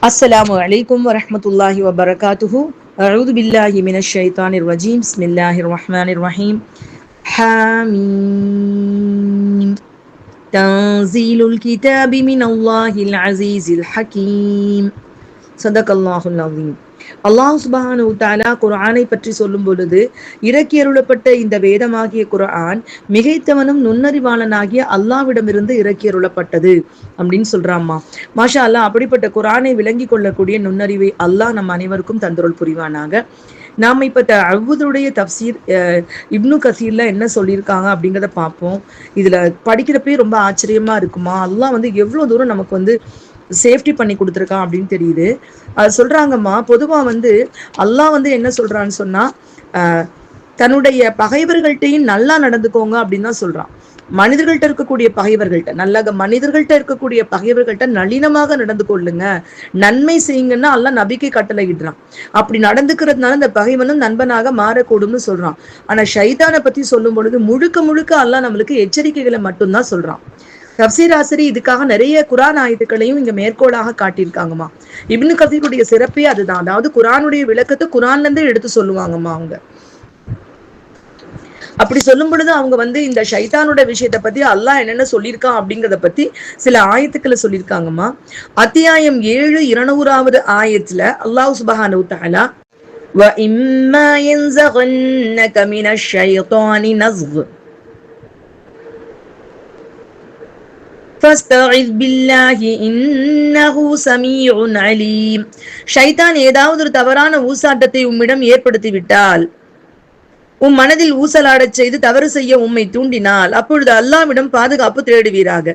السلام عليكم ورحمة الله وبركاته. أعوذ بالله من الشيطان الرجيم. بسم الله الرحمن الرحيم. حميم تنزيل الكتاب من الله العزيز الحكيم. صدق الله العظيم. அல்லாஹ் சுப்ஹானஹு வ தஆலா குர்ஆனை பற்றி சொல்லும் பொழுது, இறக்கியருளப்பட்ட இந்த வேதமாகிய குர்ஆன் மிகைத்தவனும் நுண்ணறிவாளனாகிய அல்லாஹ்விடமிருந்து இறக்கியருளப்பட்டது அப்படின்னு சொல்றாம்மா. மாஷா அல்லாஹ், அப்படிப்பட்ட குர்ஆனை விளங்கி கொள்ளக்கூடிய நுண்ணறிவை அல்லாஹ் நம் அனைவருக்கும் தந்தருள் புரிவானாக. நாம இப்ப அவ்வுதுடைய தப்சீர் இப்னு கசீர்ல என்ன சொல்லியிருக்காங்க அப்படிங்கிறத பார்ப்போம். இதுல படிக்கிறப்பே ரொம்ப ஆச்சரியமா இருக்குமா, அல்லாஹ் எவ்வளவு தூரம் நமக்கு சேஃப்டி பண்ணி கொடுத்துருக்கான் அப்படின்னு தெரியுது. அது சொல்றாங்கம்மா, பொதுவா அல்லாஹ் என்ன சொல்றான்னு சொன்னா, தன்னுடைய பகைவர்கள்ட்டையும் நல்லா நடந்துக்கோங்க அப்படின்னு தான் சொல்றான். மனிதர்கள்ட்ட இருக்கக்கூடிய மனிதர்கள்ட்ட இருக்கக்கூடிய பகைவர்கள்ட்ட நளினமாக நடந்து கொள்ளுங்க, நன்மை செய்யுங்கன்னா அல்லாஹ் நபிக்கு கட்டளையிடுறான். அப்படி நடந்துக்கிறதுனால இந்த பகைவனும் நண்பனாக மாறக்கூடும்னு சொல்றான். ஆனா ஷைத்தானை பத்தி சொல்லும் பொழுது முழுக்க முழுக்க அல்லாஹ் நம்மளுக்கு எச்சரிக்கைகளை மட்டும்தான் சொல்றான். தப்சீர் ஆசிரி இதுக்காக நிறைய குரான் ஆயத்துக்களையும் இங்க மேற்கோளாக காட்டியிருக்காங்கம்மா. இப்னு கசீருடைய சிறப்பே அதுதான். அதாவது குரானுடைய விளக்கத்தை குரான்ல இருந்து எடுத்து சொல்லுவாங்கம்மா. அவங்க அப்படி சொல்லும் பொழுது அவங்க இந்த ஷைத்தானோட விஷயத்தை பத்தி அல்லாஹ் என்னென்ன சொல்லியிருக்கான் அப்படிங்கிறத பத்தி சில ஆயத்துக்களை சொல்லியிருக்காங்கம்மா. அத்தியாயம் 7 200வது ஆயத்துல அல்லாஹ் சுப்ஹானஹு வ தஆலா வ இம்மா யன்ஸகன்னக மினஷ் ஷைத்தானி நஸ்க் ஷைத்தான் ஏதாவது ஒரு தவறான ஊசாட்டத்தை உம்மிடம் ஏற்படுத்தி விட்டால், உம் மனதில் ஊசலாடச் செய்து தவறு செய்ய உம்மை தூண்டினால், அப்பொழுது அல்லாஹ்விடம் பாதுகாப்பு தேடுவீராக.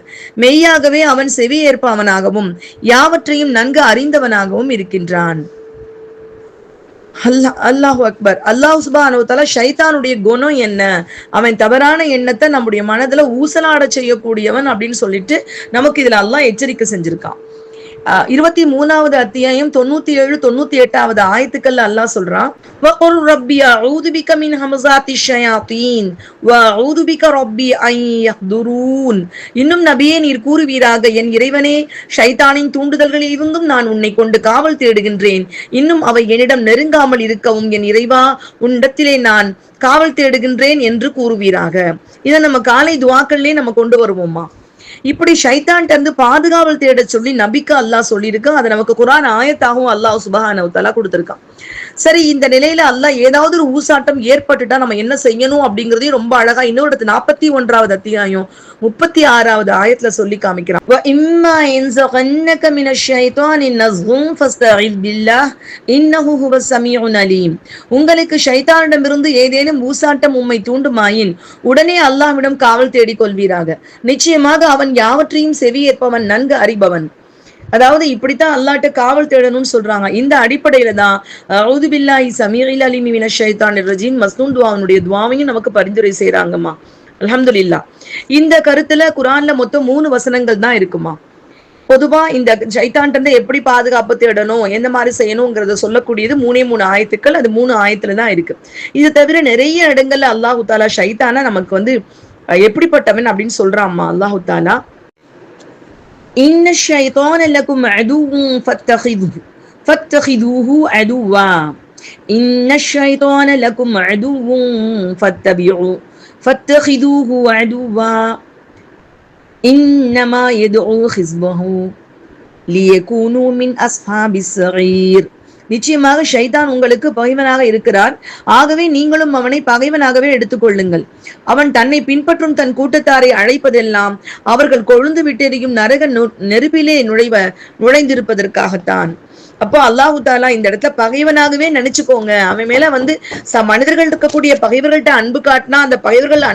மெய்யாகவே அவன் செவியேற்பவனாகவும் யாவற்றையும் நன்கு அறிந்தவனாகவும் இருக்கின்றான். அல்லாஹு அக்பர். அல்லாஹ் சுப்ஹானஹு வ தஆலா ஷைத்தானுடைய குணம் என்ன, அவன் தவறான எண்ணத்தை நம்முடைய மனதுல ஊசலாட செய்யக்கூடியவன் அப்படின்னு சொல்லிட்டு நமக்கு இதுல அல்லாஹ் எச்சரிக்கை செஞ்சிருக்கான். 23வது அத்தியாயம் 97 98வது ஆயத்துக்கள் அல்லாஹ் சொல்றான், வகுல் ரப்பி அஊது பிக மின் ஹமஸாத்தி ஷயாத்தீன் வ அஊது பிக ரப்பி அன் யஹ்துரூன். இன்னும் நபியே நீர் கூறுவீராக, என் இறைவனே, ஷைத்தானின் தூண்டுதல்களில் இருந்தும் நான் உன்னை கொண்டு காவல் தேடுகின்றேன். இன்னும் அவை என்னிடம் நெருங்காமல் இருக்கவும் என் இறைவா, உன்னிடத்திலே நான் காவல் தேடுகின்றேன் என்று கூறுவீராக. இதை நம்ம காலை துஆக்கள்லயே நம்ம கொண்டு வருவோம்மா. இப்படி ஷைத்தான்ட்ட இருந்து பாதுகாவல் தேட சொல்லி நபிக்கு அல்லாஹ் சொல்லியிருக்கான். அதை நமக்கு குர்ஆன் ஆயத்தாகவும் அல்லாஹ் சுப்ஹானஹு வ தஆலா கொடுத்திருக்கான். சரி, இந்த நிலையில அல்லாஹ் ஏதாவது ஒரு ஊசாட்டம் ஏற்பட்டுட்டா நம்ம என்ன செய்யணும் அப்படிங்கறதையும் ரொம்ப அழகா இன்னொரு 41வது அத்தியாயம் 36வது ஆயத்துல சொல்லி காமிக்கிறான். வ இம்மா யன்ஸகன்னக மினஷ் ஷைத்தானி நஸ்கும் ஃபஸ்தஇஸ் பில்லாஹ் இன்னஹு ஹுவஸ் ஸமீஉன் அலீம். உங்களுக்கு ஷைத்தானிடமிருந்து ஏதேனும் ஊசாட்டம் உம்மை தூண்டுமாயின் உடனே அல்லாஹ்விடம் காவல் தேடிக் கொள்வீராக. நிச்சயமாக அவன் யாவற்றையும் செவியேற்பவன், நன்கு அறிபவன். அதாவது இப்படித்தான் அல்லாஹ்ட்ட காவல் தேடணும்னு சொல்றாங்க. இந்த அடிப்படையில தான் அஊது பில்லாஹி ஸமீஇல் அலீம் மினஷ் ஷைத்தானிர் ரஜீம் மஸ்னூன் துஆவுடைய துஆவையும் நமக்கு பரிந்துரை செய்றாங்கம்மா. அல்ஹம்துலில்லாஹ். இந்த கருத்துல குர்ஆன்ல மொத்தம் 3 வசனங்கள் தான் இருக்குமா. பொதுவா இந்த ஷைத்தான்ட்ட இருந்து எப்படி பாதுகாப்பு தேடணும், எந்த மாதிரி செய்யணும்ங்கிறத சொல்லக்கூடியது 3 ஆயத்துக்கள். அது 3 ஆயத்துல தான் இருக்கு. இது தவிர நிறைய இடங்கள்ல அல்லாஹு தஆலா ஷைத்தான நமக்கு எப்படிப்பட்டவன் அப்படின்னு சொல்றாம்மா. அல்லாஹு தஆலா இன்ன ஷைத்தான லகும் அதுவும் ஃபத்தகிதுஹு அதுவா இன்ன ஷைத்தான லகும் அதுவும் ஃபத்தகிதுஹு அதுவா இன்னமா யதுஉ ஹிஸ்பஹு லியகூனு மின் அஸ்ஹாபிஸ் ஸகீர். நிச்சயமாக ஷைத்தான் உங்களுக்கு பகைவனாக இருக்கிறார். ஆகவே நீங்களும் அவனை பகைவனாகவே எடுத்துக்கொள்ளுங்கள். அவன் தன்னை பின்பற்றும் தன் கூட்டத்தாரை அழைப்பதெல்லாம் அவர்கள் கொழுந்து விட்டெறியும் நரக நெருப்பிலே நுழைந்திருப்பதற்காகத்தான். அப்போ அல்லாஹு தஆலா இந்த இடத்துல பகைவனாகவே நினைச்சுக்கோங்க. அவன் மேல மனிதர்கள் இருக்கக்கூடிய பகைவர்கள்ட்ட அன்பு காட்டினா அந்த பகைவர்கள்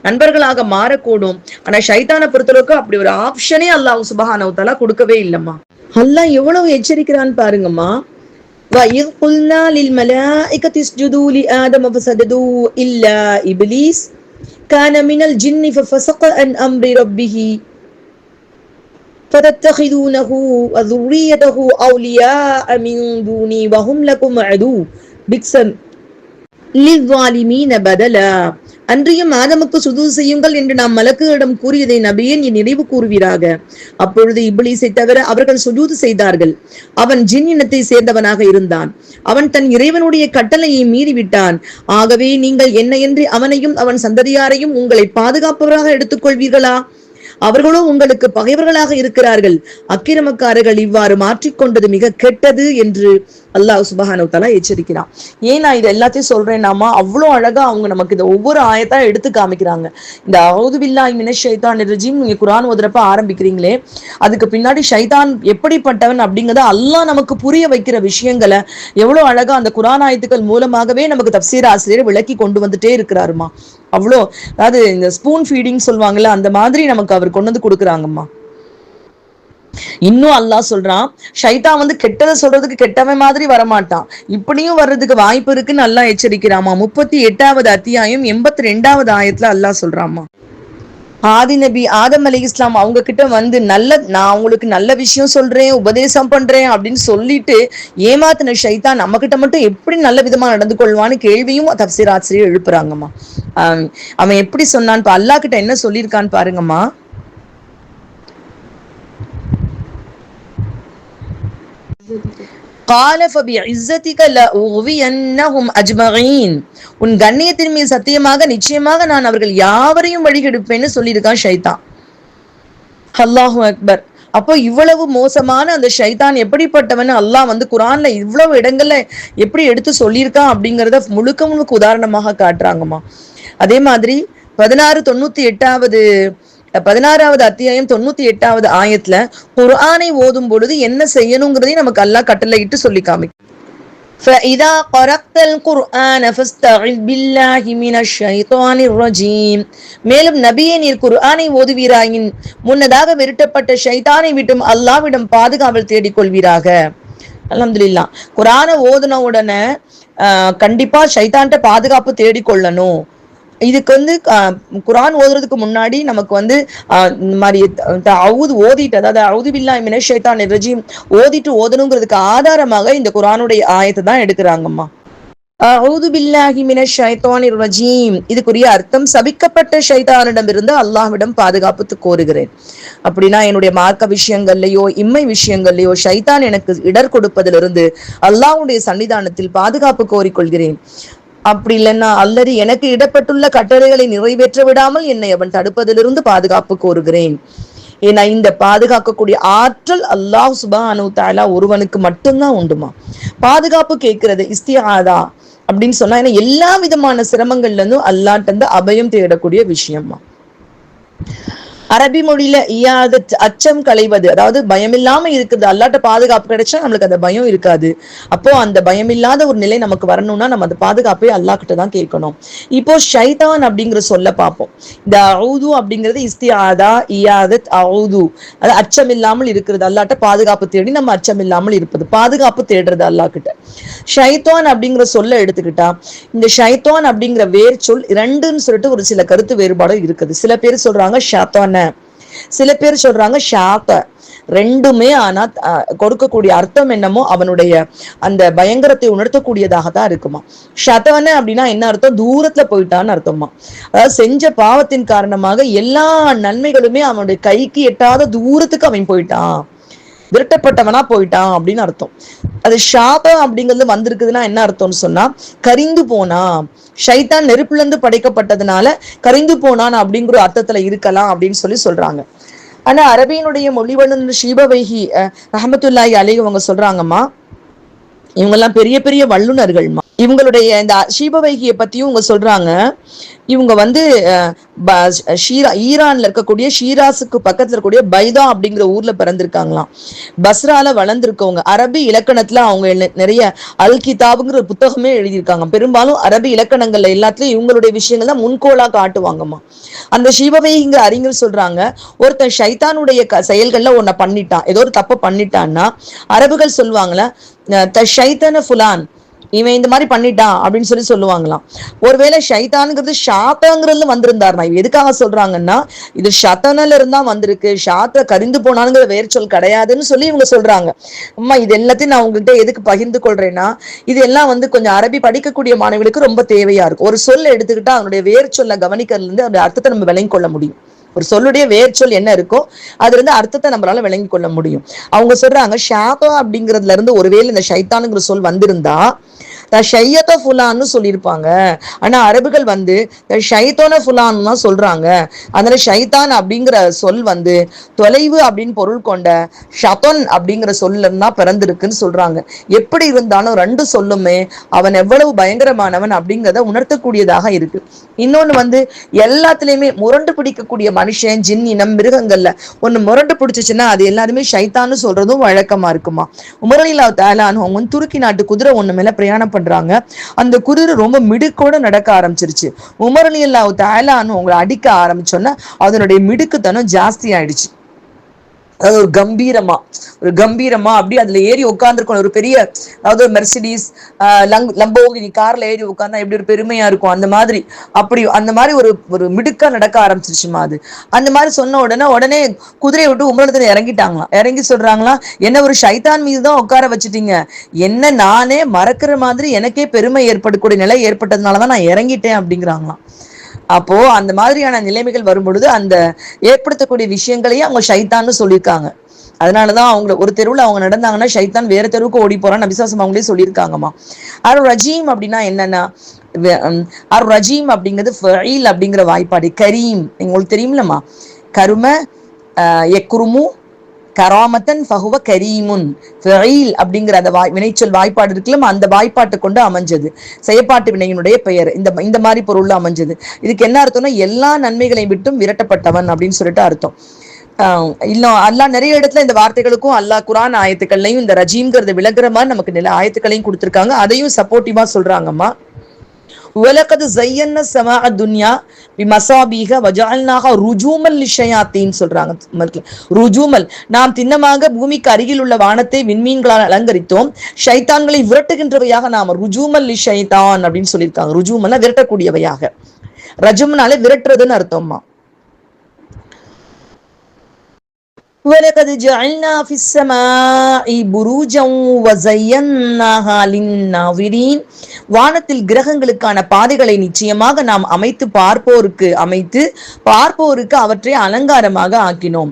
நண்பர்களாக மாறக்கூடும். ஆனா ஷைத்தானை பொறுத்தளவுக்கு அப்படி ஒரு ஆப்ஷனே அல்லாஹ் சுப்ஹானஹு வ தஆலா கொடுக்கவே இல்லம்மா. அல்லாஹ் எவ்வளவு எச்சரிக்கிறான்னு பாருங்கம்மா. وَإِذْ قُلْنَا لِلْمَلَائِكَةِ اسْجُدُوا لِآدَمَ فَسَجَدُوا إِلَّا إِبْلِيسَ كَانَ مِنَ الْجِنِّ فَفَسَقَ عَنْ أَمْرِ رَبِّهِ فَتَتَّخِذُونَهُ وَذُرِّيَّتَهُ أَوْلِيَاءَ مِنْ دُونِي وَهُمْ لَكُمْ عَدُوٌّ بِئْسَ لِلظَّالِمِينَ بَدَلًا அன்றியும் ஆதமுக்கு சுஜூது செய்யுங்கள் என்று நாம் மலக்குகளிடம் கூறியதை நபியே நீ நினைவு கூறுவீராக. அப்பொழுது இப்லீஸை தவிர அவர்கள் சுஜூது செய்தார்கள். அவன் ஜின் இனத்தை சேர்ந்தவனாக இருந்தான். அவன் தன் இறைவனுடைய கட்டளையை மீறிவிட்டான். ஆகவே நீங்கள் என்னையன்றி அவனையும் அவன் சந்ததியாரையும் உங்களை பாதுகாப்பவராக எடுத்துக்கொள்வீர்களா? அவர்களோ உங்களுக்கு பகைவர்களாக இருக்கிறார்கள். அக்கிரமக்காரர்கள் இவ்வாறு மாற்றிக்கொண்டது மிக கெட்டது என்று அல்லாஹ் சுப்ஹானஹு வ தஆலா எச்சரிக்கிறான். ஏன் நான் இது எல்லாத்தையும் சொல்றேன்னாமா, அவ்வளோ அழகா அவங்க நமக்கு இந்த ஒவ்வொரு ஆயத்தா எடுத்து காமிக்கிறாங்க. இந்த அஊது பில்லாஹி மினஷ் ஷைத்தானிர் ரஜீம் நீங்க குர்ஆன் ஓதுறப்ப ஆரம்பிக்கிறீங்களே, அதுக்கு பின்னாடி ஷைத்தான் எப்படிப்பட்டவன் அப்படிங்கறத அல்லாஹ் நமக்கு புரிய வைக்கிற விஷயங்களை எவ்வளவு அழகா அந்த குர்ஆன் ஆயத்துக்கள் மூலமாகவே நமக்கு தப்சீர் ஆசிரியர் விளக்கி கொண்டு வந்துட்டே இருக்கிறாருமா. அவ்வளோ, அதாவது இந்த ஸ்பூன் ஃபீடிங் சொல்லுவாங்கல்ல, அந்த மாதிரி நமக்கு அவர் கொண்டு வந்து கொடுக்குறாங்கம்மா. இன்னும் அல்லாஹ் சொல்றான், ஷைத்தான் வந்து கெட்டதை சொல்றதுக்கு கெட்டவன் மாதிரி வரமாட்டான், இப்படியும் வர்றதுக்கு வாய்ப்பு இருக்குன்னு அல்லாஹ் எச்சரிக்கிறாமா. 38வது அத்தியாயம் 82வது ஆயத்துல அல்லாஹ் சொல்றாமா, ஆதி நபி ஆதம் அலைஹிஸ்ஸலாம் அவங்க கிட்ட வந்து நான் உங்களுக்கு நல்ல விஷயம் சொல்றேன், உபதேசம் பண்றேன் அப்படின்னு சொல்லிட்டு ஏமாத்தின ஷைத்தான் நம்ம கிட்ட மட்டும் எப்படி நல்ல விதமா நடந்து கொள்வான்னு கேள்வியும் தப்சீர் ஆசிரியர் எழுப்புறாங்கம்மா. அவன் எப்படி சொன்னான், அல்லாஹ் கிட்ட என்ன சொல்லியிருக்கான்னு பாருங்கம்மா. உன் கண்ணியத்தின் மீது சத்தியமாக நிச்சயமாக நான் அவர்கள் யாவரையும் வழிகெடுப்பேன்னு சொல்லியிருக்கான் ஷைத்தான். அல்லாஹு அக்பர். அப்போ இவ்வளவு மோசமான அந்த ஷைத்தான் எப்படிப்பட்டவன் அல்லாஹ் வந்து குர்ஆன்ல இவ்வளவு இடங்கள்ல எப்படி எடுத்து சொல்லியிருக்கான் அப்படிங்கறத முழுக்க முழுக்க உதாரணமாக காட்டுறாங்கம்மா. அதே மாதிரி 16வது அத்தியாயம் 98வது ஆயத்துல குர்ஆனை ஓதும் பொழுது என்ன செய்யணுங்கிறதையும் நமக்கு அல்லாஹ் கட்டளையிட்டு சொல்லி காமிக்கும். فَإِذَا قَرَأْتَ الْقُرْآنَ فَاسْتَعِذْ بِاللَّهِ مِنَ الشَّيْطَانِ الرَّجِيمِ. மேலும் நபியே நீர் குர்ஆனை ஓதுவீராயின் முன்னதாக விரட்டப்பட்ட ஷைத்தானை விட்டும் அல்லாஹ்விடம் பாதுகாவல் தேடிக் கொள்வீராக. அல்ஹம்துலில்லாஹ். குர்ஆனை ஓதுன உடனே கண்டிப்பா ஷைத்தான்கிட்ட பாதுகாப்பு தேடிக்கொள்ளணும். இதுக்கு வந்து குர்ஆன் ஓதுறதுக்கு முன்னாடி நமக்கு வந்து இந்த மாதிரி ஓதிட்டு, அதாவது அஊது பில்லாஹி மினஷ் ஷைத்தானிர் ரஜீம் ஓதிட்டு ஓதணுங்கிறதுக்கு ஆதாரமாக இந்த குர்ஆனுடைய ஆயத்தை தான் எடுக்கிறாங்கம்மா. அஊது பில்லாஹி மினஷ் ஷைத்தானிர் ரஜீம் இதுக்குரிய அர்த்தம் சபிக்கப்பட்ட ஷைத்தானிடமிருந்து அல்லாஹ்விடம் பாதுகாப்பு கோருகிறேன். அப்படின்னா என்னுடைய மார்க்க விஷயங்கள்லயோ இம்மை விஷயங்கள்லயோ ஷைத்தான் எனக்கு இடர் கொடுப்பதிலிருந்து அல்லாஹ்வுடைய சன்னிதானத்தில் பாதுகாப்பு கோரிக்கொள்கிறேன். அப்படி இல்லைன்னா அல்லது எனக்கு இடப்பட்டுள்ள கட்டளைகளை நிறைவேற்ற விடாமல் என்னை அவன் தடுப்பதிலிருந்து பாதுகாப்பு கோருகிறேன். ஏன்னா இந்த பாதுகாக்கக்கூடிய ஆற்றல் அல்லாஹ் சுப்ஹானஹு வ தஆலா ஒருவனுக்கு மட்டும்தான் உண்டுமா. பாதுகாப்பு கேட்கிறது இஸ்திஆதா அப்படின்னு சொன்னா, ஏன்னா எல்லா விதமான சிரமங்கள்ல இருந்தும் அல்லாஹ்ட்ட இருந்து அபயம் தேடக்கூடிய விஷயமா. அரபி மொழியில இயாதத் அச்சம் களைவது, அதாவது பயம் இல்லாம இருக்குது. அல்லாஹ்ட்ட பாதுகாப்பு கிடைச்சா நம்மளுக்கு அந்த பயம் இருக்காது. அப்போ அந்த பயம் இல்லாத ஒரு நிலை நமக்கு வரணும்னா நம்ம அந்த பாதுகாப்பை அல்லாஹ் கிட்ட தான் கேட்கணும். இப்போ ஷைத்தான் அப்படிங்கிற சொல்ல பார்ப்போம். இந்த அஊது அப்படிங்கிறது இஸ்திஆதா இயாதத் அஊது, அது அச்சம் இல்லாமல் இருக்கிறது. அல்லாஹ்ட்ட பாதுகாப்பு தேடி நம்ம அச்சம் இல்லாமல் இருப்பது, பாதுகாப்பு தேடுறது அல்லாஹ் கிட்ட. ஷைத்தான் அப்படிங்கிற சொல்ல எடுத்துக்கிட்டா, இந்த ஷைத்தான் அப்படிங்கிற வேர் சொல் இரண்டுன்னு சொல்லிட்டு ஒரு சில கருத்து வேறுபாடு இருக்குது. சில பேர் சொல்றாங்க ஷாத்தான, சில பேர் சொல்றாங்க ஷாத்த. ரெண்டுமே ஆனா கொடுக்கக்கூடிய அர்த்தம் என்னமோ அவனுடைய அந்த பயங்கரத்தை உணர்த்தக்கூடியதாக தான் இருக்குமா. ஷாத்தான அப்படின்னா என்ன அர்த்தம், தூரத்துல போயிட்டான்னு அர்த்தமா. அதாவது செஞ்ச பாவத்தின் காரணமாக எல்லா நன்மைகளுமே அவனுடைய கைக்கு எட்டாத தூரத்துக்கு அவன் போயிட்டான், விரட்டப்பட்டவனா போயிட்டான் அப்படின்னு அர்த்தம். அது ஷாபா அப்படிங்கிறது வந்திருக்குதுன்னா என்ன அர்த்தம்னு சொன்னா, கரிந்து போனா. ஷைத்தான் நெருப்புல இருந்து படைக்கப்பட்டதுனால கரிந்து போனான் அப்படிங்கிற அர்த்தத்துல இருக்கலாம் அப்படின்னு சொல்றாங்க. ஆனா அரபியினுடைய மொழிவல்லுநர் ஷீபவைஹி ரஹ்மத்துல்லாஹி அலைஹி அவங்க சொல்றாங்கம்மா, இவங்க எல்லாம் பெரிய பெரிய வல்லுநர்கள்மா. இவங்களுடைய இந்த ஷீபவைகியை பத்தியும் இவங்க சொல்றாங்க. இவங்க வந்து ஈரான்ல இருக்கக்கூடிய ஷீராஸுக்கு பக்கத்துல இருக்கக்கூடிய பைதா அப்படிங்கிற ஊர்ல பிறந்திருக்காங்களாம். பஸ்ரால வளர்ந்துருக்கவங்க. அரபி இலக்கணத்துல அவங்க நிறைய அல் கிதாபுங்கிற புத்தகமே எழுதியிருக்காங்க. பெரும்பாலும் அரபி இலக்கணங்கள்ல எல்லாத்துலயும் இவங்களுடைய விஷயங்கள் தான் முன்கோளா காட்டுவாங்கம்மா. அந்த ஷீபவைங்கிற அறிஞர் சொல்றாங்க, ஒருத்தன் ஷைத்தானுடைய செயல்கள்ல ஒன்ன பண்ணிட்டான், ஏதோ ஒரு தப்ப பண்ணிட்டான்னா அரபுகள் சொல்லுவாங்களா த ஷைத்தான ஃபுலான், இவன் இந்த மாதிரி பண்ணிட்டான் அப்படின்னு சொல்லுவாங்களாம். ஒருவேளை ஷைத்தான்ங்கிறது ஷாத்தாங்கிறதுல வந்திருந்தாருனா, எதுக்காக சொல்றாங்கன்னா இது ஷத்தனல இருந்தா வந்திருக்கு, ஷாத்த கரிந்து போனானுங்கிற வேர் சொல் கிடையாதுன்னு சொல்லி இவங்க சொல்றாங்க. அம்மா இது எல்லாத்தையும் நான் உங்ககிட்ட எதுக்கு பகிர்ந்து கொள்றேன்னா, இது எல்லாம் கொஞ்சம் அரபி படிக்கக்கூடிய மாணவர்களுக்கு ரொம்ப தேவையா இருக்கும். ஒரு சொல்ல எடுத்துக்கிட்டா அதனுடைய வேர் சொல்ல கவனிக்கிறதுல இருந்து அந்த அர்த்தத்தை நம்ம விளங்கி கொள்ள முடியும். ஒரு சொல்லுடைய வேர்ச்சொல் என்ன இருக்கோ அதுல இருந்து அர்த்தத்தை நம்மளால விளங்கி கொள்ள முடியும். அவங்க சொல்றாங்க ஷாபா அப்படிங்கிறதுல இருந்து ஒருவேளை இந்த ஷைத்தானுங்கிற சொல் வந்திருந்தா ஷையத்த ஃபுலான்னு சொல்லியிருப்பாங்க. ஆனா அரபுகள் ஷைத்தோன ஃபுலான்னு தான் சொல்றாங்க. அதனால ஷைத்தான் அப்படிங்கிற சொல் தொலைவு அப்படின்னு பொருள் கொண்ட ஷதன் அப்படிங்கிற சொல்ல இருந்தா பிறந்திருக்குன்னு சொல்றாங்க. எப்படி இருந்தாலும் ரெண்டு சொல்லுமே அவன் எவ்வளவு பயங்கரமானவன் அப்படிங்கிறத உணர்த்தக்கூடியதாக இருக்கு. இன்னொன்னு எல்லாத்துலயுமே முரண்டு பிடிக்கக்கூடிய மனுஷன், ஜின் இனம், மிருகங்கள்ல ஒண்ணு முரண்டு பிடிச்சிச்சுன்னா அது எல்லாருமே ஷைத்தான்னு சொல்றதும் வழக்கமா இருக்குமா. உமரலில்லா தஆலான்னு அவங்க துருக்கி நாட்டு குதிரை ஒண்ணு மேல பிரயாணம் பண்றாங்க. அந்த குதிரை ரொம்ப மிடுக்கோட நடக்க ஆரம்பிச்சிருச்சு. உமரலில்லாஹு தஆலான்னு அவங்களை அடிக்க ஆரம்பிச்சோன்னா அதனுடைய மிடுக்குத்தனம் ஜாஸ்தி ஆயிடுச்சு. அதாவது ஒரு கம்பீரமா அப்படி அதுல ஏறி உட்காந்துருக்கணும். ஒரு பெரிய அதாவது மெர்சிடிஸ் லம்போகினி கார்ல ஏறி உட்காந்தா எப்படி ஒரு பெருமையா இருக்கும், அந்த மாதிரி அந்த மாதிரி ஒரு மிடுக்கா நடக்க ஆரம்பிச்சிருச்சுமா. அது அந்த மாதிரி சொன்ன உடனே குதிரையை விட்டு உமரத்துல இறங்கிட்டாங்களாம். இறங்கி சொல்றாங்களாம், என்ன ஒரு ஷைத்தான் மீது தான் உட்கார வச்சுட்டீங்க, என்ன நானே மறக்கிற மாதிரி எனக்கே பெருமை ஏற்படக்கூடிய நிலை ஏற்பட்டதுனாலதான் நான் இறங்கிட்டேன் அப்படிங்கிறாங்களாம். அப்போ அந்த மாதிரியான நிலைமைகள் வரும்பொழுது அந்த ஏற்படுத்தக்கூடிய விஷயங்களையும் அவங்க ஷைத்தான்னு சொல்லியிருக்காங்க. அதனாலதான் அவங்க ஒரு தெருவுல அவங்க நடந்தாங்கன்னா ஷைத்தான் வேற தெருவுக்கு ஓடி போறான்னு நபிசாசம் அவங்களே சொல்லியிருக்காங்கம்மா. ரஜீம் அப்படின்னா என்னன்னா, ரஜீம் அப்படிங்கிறது ஃபஈல் அப்படிங்கிற வாய்ப்பாடு. கரீம் உங்களுக்கு தெரியுமில்லம்மா, கரும எக்குருமு கராமத்தன் ஃபஹுவ கரீமுன். ஃபஈல் அப்படிங்கிற அந்த வினைச்சொல் வாய்ப்பாடு இருக்குல்ல, அந்த வாய்ப்பாட்டு கொண்டு அமைஞ்சது செயற்பாட்டு வினையினுடைய பெயர். இந்த மாதிரி பொருள்ல அமைஞ்சது. இதுக்கு என்ன அர்த்தம்னா எல்லா நன்மைகளையும் விட்டும் விரட்டப்பட்டவன் அப்படின்னு சொல்லிட்டு அர்த்தம். இன்னும் அல்லாஹ் நிறைய இடத்துல இந்த வார்த்தைகளுக்கும் அல்லாஹ் குரான் ஆயத்துக்கள்லையும் இந்த ரஜீம்ங்கிறத விளக்குற மாதிரி நமக்கு நில ஆயத்துக்களையும் கொடுத்துருக்காங்க. அதையும் சப்போர்ட்டிவா சொல்றாங்கம்மா. وَلَقَدْ زَيَّنَّا السَّمَاءَ الدُّنْيَا بِمَصَابِيحَ وَجَعَلْنَاهَا رُجُومًا لِلشَّيَاطِينَ சொல்றாங்க. ருஜூமல் நாம் திண்ணமாக பூமிக்கு அருகில் உள்ள வானத்தை விண்மீன்களால் அலங்கரித்தோம், ஷைத்தான்களை விரட்டுகின்றவையாக நாம ருஜூமல் லிஷைத்தான் அப்படின்னு சொல்லியிருக்காங்க. ருஜூமல்னா விரட்டக்கூடியவையாக, ரஜும்னாலே விரட்டுறதுன்னு அர்த்தம்மா. وَلَقَدْ جَعَلْنَا فِي السَّمَاءِ بُرُوجًا وَزَيَّنَّاهَا لِلنَّاظِرِينَ வானத்தில் கிரகங்களுக்கான பாதைகளை நிச்சயமாக நாம் பார்ப்போருக்கு அவற்றை அலங்காரமாக ஆக்கினோம்.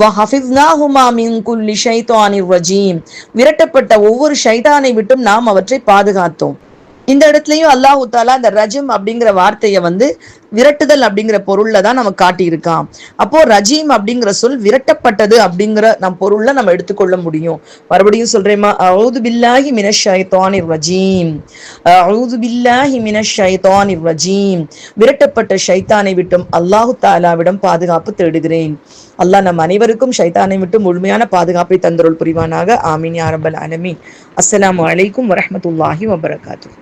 وَحَفِظْنَاهُمَا مِنْ كُلِّ شَيْطَانٍ رَجِيمٍ விரட்டப்பட்ட ஒவ்வொரு ஷைத்தானை விட்டும் நாம் அவற்றை பாதுகாத்தோம். இந்த இடத்துலயும் அல்லாஹு தாலா இந்த ரஜம் அப்படிங்கிற வார்த்தையை விரட்டுதல் அப்படிங்கிற பொருள்ல தான் நமக்கு காட்டியிருக்கான். அப்போ ரஜீம் அப்படிங்கிற சொல் விரட்டப்பட்டது அப்படிங்கிற பொருள்ல நம்ம எடுத்துக்கொள்ள முடியும். மறுபடியும் சொல்றேமா, அஊது பில்லாஹி மினஷ் ஷைத்தானிர் ரஜீம், அஊது பில்லாஹி மினஷ் ஷைத்தானிர் ரஜீம். விரட்டப்பட்ட ஷைத்தானை விட்டும் அல்லாஹு தாலாவிடம் பாதுகாப்பு தேடுகிறேன். அல்லாஹ் நம் அனைவருக்கும் ஷைத்தானை விட்டு முழுமையான பாதுகாப்பை தந்தருள் புரிவானாக. ஆமீன் யா ரப்பல் ஆலமீன். அஸ்ஸலாமு அலைக்கும் வரஹ்மத்துல்லாஹி வபரகாத்துஹு.